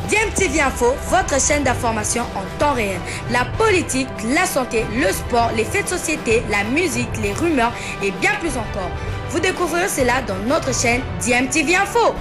DMTV Info, votre chaîne d'information en temps réel. La politique, la santé, le sport, les faits de société, la musique, les rumeurs et bien plus encore. Vous découvrirez cela dans notre chaîne DMTV Info.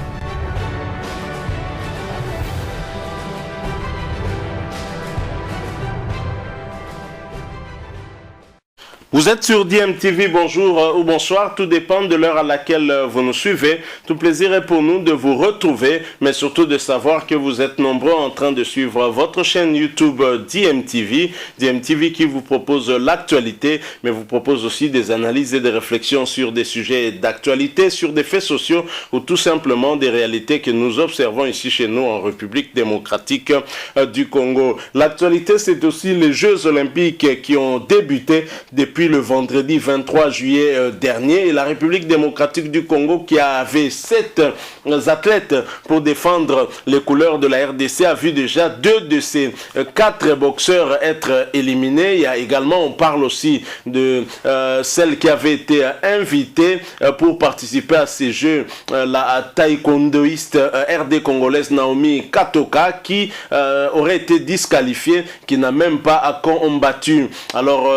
Vous êtes sur DMTV, bonjour ou bonsoir, tout dépend de l'heure à laquelle vous nous suivez. Tout plaisir est pour nous de vous retrouver, mais surtout de savoir que vous êtes nombreux en train de suivre votre chaîne YouTube DMTV. DMTV qui vous propose l'actualité, mais vous propose aussi des analyses et des réflexions sur des sujets d'actualité, sur des faits sociaux ou tout simplement des réalités que nous observons ici chez nous en République démocratique du Congo. L'actualité, c'est aussi les Jeux olympiques qui ont débuté depuis le vendredi 23 juillet dernier, et la République démocratique du Congo, qui avait 7 athlètes pour défendre les couleurs de la RDC, a vu déjà 2 de ces 4 boxeurs être éliminés. Il y a également, on parle aussi de celle qui avait été invitée pour participer à ces Jeux, la taekwondoïste RD congolaise Naomi Katoka, qui aurait été disqualifiée, qui n'a même pas combattu. Alors,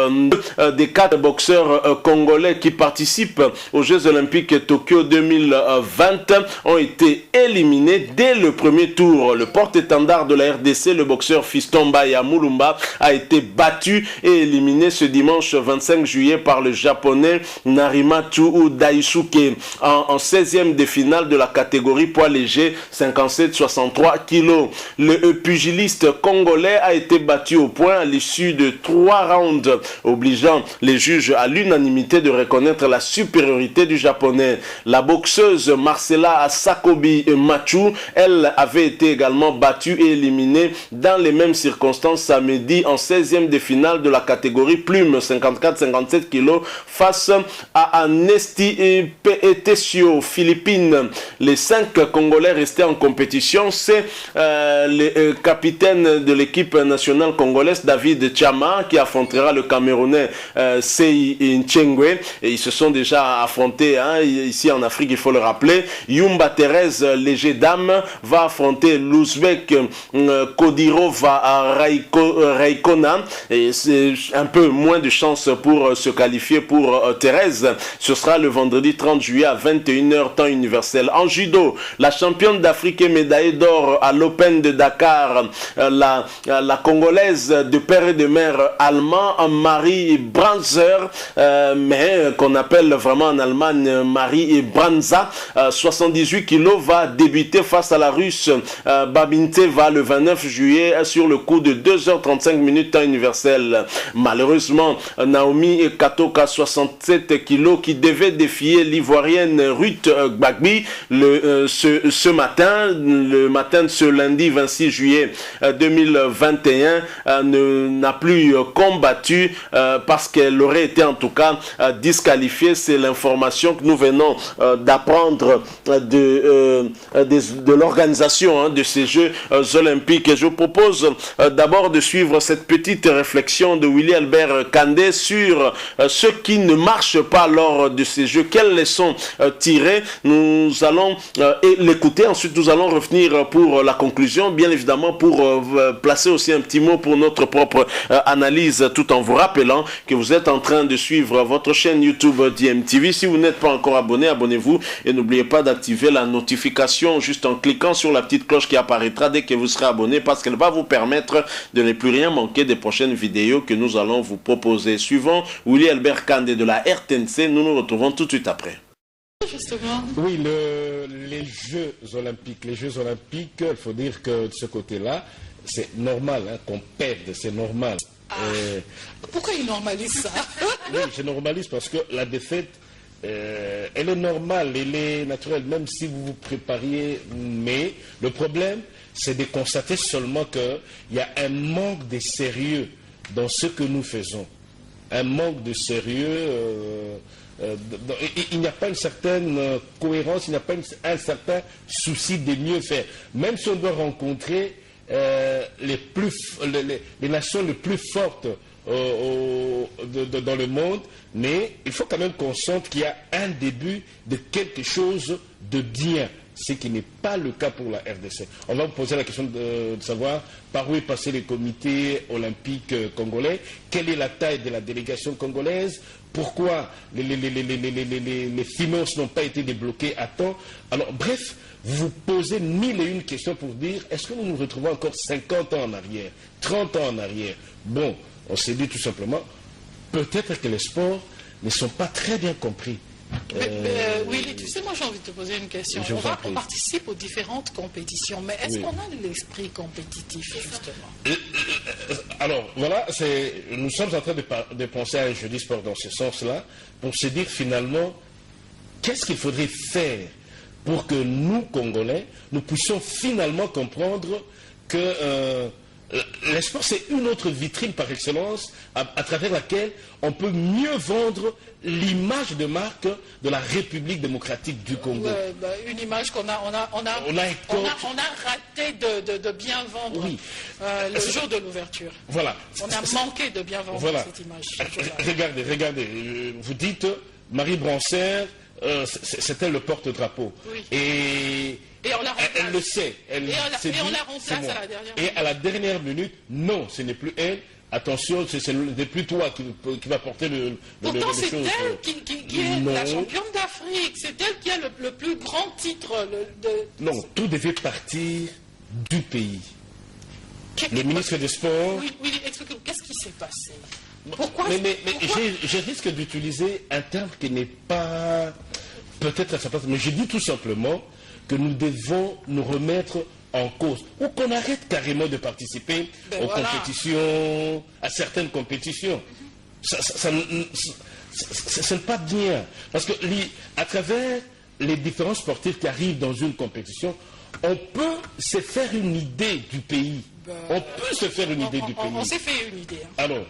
des 4 boxeurs congolais qui participent aux Jeux Olympiques Tokyo 2020 ont été éliminés dès le premier tour. Le porte-étendard de la RDC, le boxeur Fiston Baya Mulumba, a été battu et éliminé ce dimanche 25 juillet par le japonais Narimatu Daisuke en 16e de finale de la catégorie poids léger 57-63 kg. Le pugiliste congolais a été battu au point à l'issue de 3 rounds, obligeant les juges à l'unanimité de reconnaître la supériorité du japonais. La boxeuse Marcela Sakobi Machu, elle avait été également battue et éliminée dans les mêmes circonstances samedi en 16e de finale de la catégorie plume 54-57 kg face à Anesti Petesio Philippines. Les 5 Congolais restés en compétition, c'est le capitaine de l'équipe nationale congolaise David Chama qui affrontera le Camerounais Sei Nchengwe, et ils se sont déjà affrontés ici en Afrique, il faut le rappeler. Yumba Thérèse, léger dame, va affronter l'Ouzbek Kodirova Raikona, et c'est un peu moins de chance pour se qualifier pour Thérèse. Ce sera le vendredi 30 juillet à 21h temps universel. En judo, la championne d'Afrique et médaillée d'or à l'Open de Dakar, la Congolaise de père et de mère allemand, Marie Branzer, mais qu'on appelle vraiment en Allemagne Marie Branza, 78 kg, va débuter face à la Russe Babinteva le 29 juillet sur le coup de 2h35 minutes temps universel. Malheureusement, Naomi Katoka, 67 kg, qui devait défier l'Ivoirienne Ruth Gbagbi ce matin, le matin de ce lundi 26 juillet 2021, n'a plus combattu parce qu'elle aurait été en tout cas disqualifiée. C'est l'information que nous venons d'apprendre de l'organisation de ces Jeux olympiques. Et je vous propose d'abord de suivre cette petite réflexion de Willy Albert Kandé sur ce qui ne marche pas lors de ces Jeux. Quelles leçons tirer? Nous allons l'écouter. Ensuite, nous allons revenir pour la conclusion, bien évidemment, pour placer aussi un petit mot pour notre propre analyse, tout en vous rappelant que vous êtes en train de suivre votre chaîne YouTube DMTV. Si vous n'êtes pas encore abonné, abonnez-vous et n'oubliez pas d'activer la notification juste en cliquant sur la petite cloche qui apparaîtra dès que vous serez abonné, parce qu'elle va vous permettre de ne plus rien manquer des prochaines vidéos que nous allons vous proposer. Suivant Willy Albert Kandé de la RTNC, nous nous retrouvons tout de suite après. Justement. Oui, les Jeux Olympiques, il faut dire que de ce côté-là, c'est normal qu'on perde, c'est normal. Pourquoi il normalise ça? Oui, je normalise parce que la défaite, elle est normale, elle est naturelle, même si vous vous prépariez. Mais le problème, c'est de constater seulement qu'il y a un manque de sérieux dans ce que nous faisons. Un manque de sérieux. Il n'y a pas une certaine cohérence, il n'y a pas un certain souci de mieux faire. Même si on doit rencontrer les nations les plus fortes dans le monde, mais il faut quand même qu'on sente qu'il y a un début de quelque chose de bien. ce qui n'est pas le cas pour la RDC. On va vous poser la question de savoir par où est passé les comités olympiques congolais, quelle est la taille de la délégation congolaise, pourquoi les finances n'ont pas été débloquées à temps. Alors bref, vous vous posez 1001 questions pour dire, est-ce que nous nous retrouvons encore 50 ans en arrière, 30 ans en arrière? Bon, on s'est dit tout simplement, peut-être que les sports ne sont pas très bien compris. Willy, tu sais, moi j'ai envie de te poser une question. On participe aux différentes compétitions, mais est-ce qu'on a l'esprit compétitif, justement? Alors, voilà, nous sommes en train de penser à un jeudi sport dans ce sens-là, pour se dire finalement, qu'est-ce qu'il faudrait faire pour que nous, Congolais, nous puissions finalement comprendre que le sport, c'est une autre vitrine par excellence à travers laquelle on peut mieux vendre l'image de marque de la République démocratique du Congo. Une image qu'on a raté de bien vendre le jour de l'ouverture. Voilà. On a manqué de bien vendre cette image. Regardez, vous dites Marie Brancère, c'était le porte-drapeau. Oui. Et elle le sait. Et on la remplace à la dernière minute. Et à la dernière minute, non, ce n'est plus elle. Attention, ce n'est plus toi qui va porter le Pourtant, c'est choses. elle qui est la championne d'Afrique. C'est elle qui a le plus grand titre. Non, tout devait partir du pays. Le ministre des Sports... Oui, explique-nous, qu'est-ce qui s'est passé? Pourquoi je risque d'utiliser un terme qui n'est pas peut-être à sa place, mais je dis tout simplement que nous devons nous remettre en cause, ou qu'on arrête carrément de participer aux compétitions, à certaines compétitions. Ça n'est pas bien, parce que à travers les différents sportifs qui arrivent dans une compétition, on peut se faire une idée du pays. On peut se faire une idée du pays. On s'est fait une idée. Alors,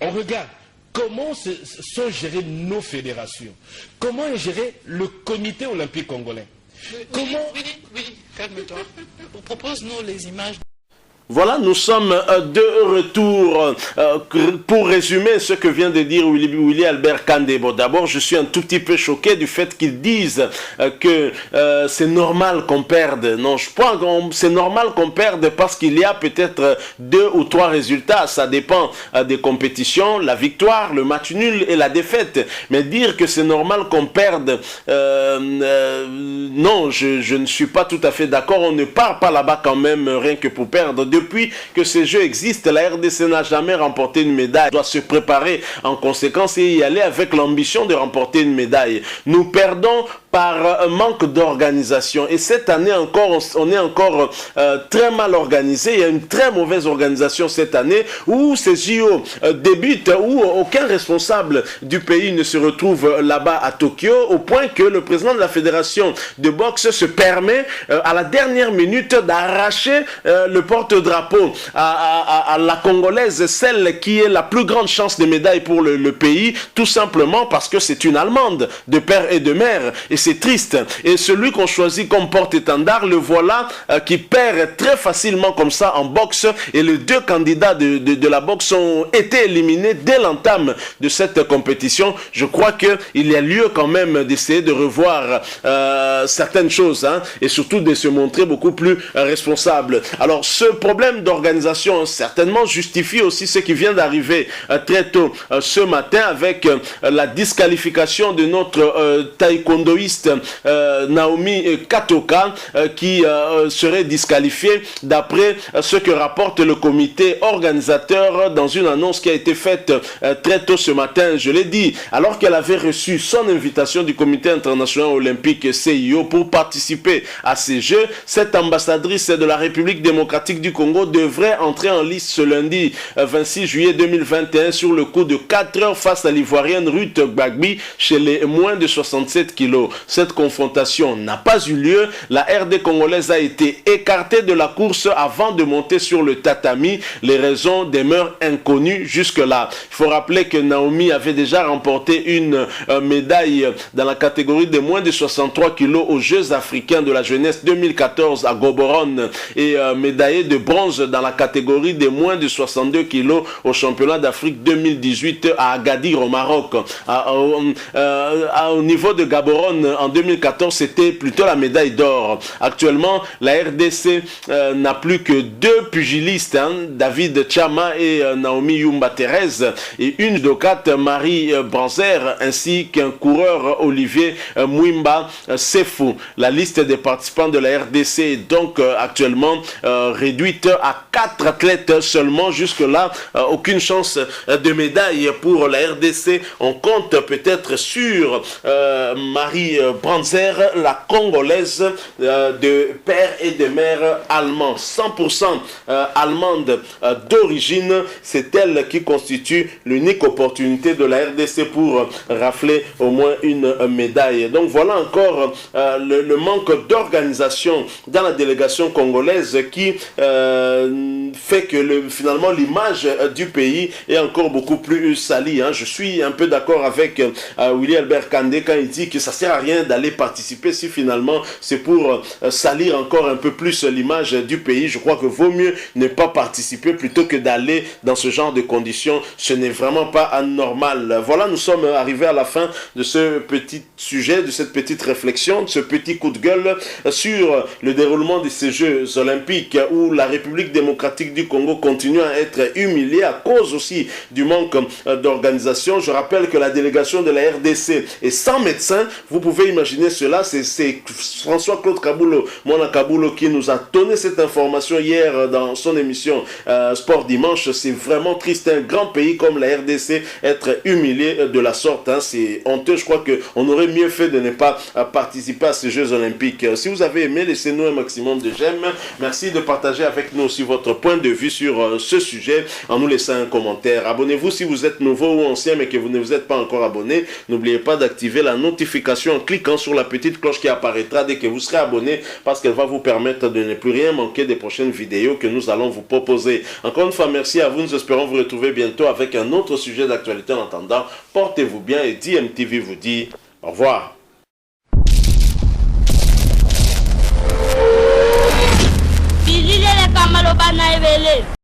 on regarde comment sont gérées nos fédérations, comment est géré le comité olympique congolais. Oui, calme-toi. On propose-nous les images. Voilà, nous sommes de retour pour résumer ce que vient de dire Willy Albert Kandebo. D'abord, je suis un tout petit peu choqué du fait qu'ils disent que c'est normal qu'on perde. Non, je pense que c'est normal qu'on perde parce qu'il y a peut-être 2 ou 3 résultats. Ça dépend des compétitions, la victoire, le match nul et la défaite. Mais dire que c'est normal qu'on perde, non, je ne suis pas tout à fait d'accord. On ne part pas là-bas quand même rien que pour perdre. Depuis que ces jeux existent, la RDC n'a jamais remporté une médaille. Elle doit se préparer en conséquence et y aller avec l'ambition de remporter une médaille. Nous perdons par manque d'organisation. Et cette année encore, on est encore très mal organisé. Il y a une très mauvaise organisation cette année où ces JO débutent, où aucun responsable du pays ne se retrouve là-bas à Tokyo, au point que le président de la fédération de boxe se permet à la dernière minute d'arracher le porte-drapeau à la Congolaise, celle qui est la plus grande chance de médaille pour le pays, tout simplement parce que c'est une Allemande de père et de mère. Et c'est triste. Et celui qu'on choisit comme porte-étendard, le voilà qui perd très facilement comme ça en boxe. Et les 2 candidats de la boxe ont été éliminés dès l'entame de cette compétition. Je crois qu'il y a lieu quand même d'essayer de revoir certaines choses, hein, et surtout de se montrer beaucoup plus responsable. Alors ce problème d'organisation certainement justifie aussi ce qui vient d'arriver très tôt ce matin avec la disqualification de notre taekwondoïste Naomi Katoka qui serait disqualifiée d'après ce que rapporte le comité organisateur dans une annonce qui a été faite très tôt ce matin, je l'ai dit, alors qu'elle avait reçu son invitation du comité international olympique CIO pour participer à ces Jeux. Cette ambassadrice de la République démocratique du Congo devrait entrer en lice ce lundi 26 juillet 2021 sur le coup de 4 heures face à l'Ivoirienne Ruth Gbagbi chez les moins de 67 kilos. Cette confrontation n'a pas eu lieu. La RD congolaise a été écartée de la course avant de monter sur le tatami. Les raisons demeurent inconnues jusque-là. Il faut rappeler que Naomi avait déjà remporté une médaille dans la catégorie des moins de 63 kilos aux Jeux africains de la jeunesse 2014 à Gaborone et médaillée de bronze dans la catégorie des moins de 62 kilos au championnat d'Afrique 2018 à Agadir au Maroc. Au niveau de Gaborone, en 2014, c'était plutôt la médaille d'or. Actuellement, la RDC n'a plus que 2 pugilistes, David Chama et Naomi Yumba Thérèse, et une judokate, Marie Branzer, ainsi qu'un coureur, Olivier Mwimba Sefou. La liste des participants de la RDC est donc actuellement réduite à 4 athlètes seulement. Jusque-là, aucune chance de médaille pour la RDC. On compte peut-être sur Marie Branzer, la Congolaise de père et de mère allemands, 100% allemande d'origine. C'est elle qui constitue l'unique opportunité de la RDC pour rafler au moins une médaille. Donc voilà encore le manque d'organisation dans la délégation congolaise qui fait que finalement l'image du pays est encore beaucoup plus salie. Je suis un peu d'accord avec Willy Albert Kandé quand il dit que ça sert à rien d'aller participer si finalement c'est pour salir encore un peu plus l'image du pays. Je crois que vaut mieux ne pas participer plutôt que d'aller dans ce genre de conditions. Ce n'est vraiment pas anormal. Voilà, nous sommes arrivés à la fin de ce petit sujet, de cette petite réflexion, de ce petit coup de gueule sur le déroulement de ces Jeux Olympiques où la République démocratique du Congo continue à être humiliée à cause aussi du manque d'organisation. Je rappelle que la délégation de la RDC est sans médecin. Vous pouvez imaginer cela. C'est François-Claude Kabulo, Mona Kabulo, qui nous a donné cette information hier dans son émission Sport Dimanche. C'est vraiment triste. Un grand pays comme la RDC être humilié de la sorte. C'est honteux. Je crois qu'on aurait mieux fait de ne pas participer à ces Jeux Olympiques. Si vous avez aimé, laissez-nous un maximum de j'aime. Merci de partager avec nous aussi votre point de vue sur ce sujet en nous laissant un commentaire. Abonnez-vous si vous êtes nouveau ou ancien mais que vous ne vous êtes pas encore abonné. N'oubliez pas d'activer la notification en cliquant sur la petite cloche qui apparaîtra dès que vous serez abonné, parce qu'elle va vous permettre de ne plus rien manquer des prochaines vidéos que nous allons vous proposer. Encore une fois, merci à vous. Nous espérons vous retrouver bientôt avec un autre sujet d'actualité. En attendant, portez-vous bien et DMTV vous dit au revoir. Bilile le kamalo bana ebele.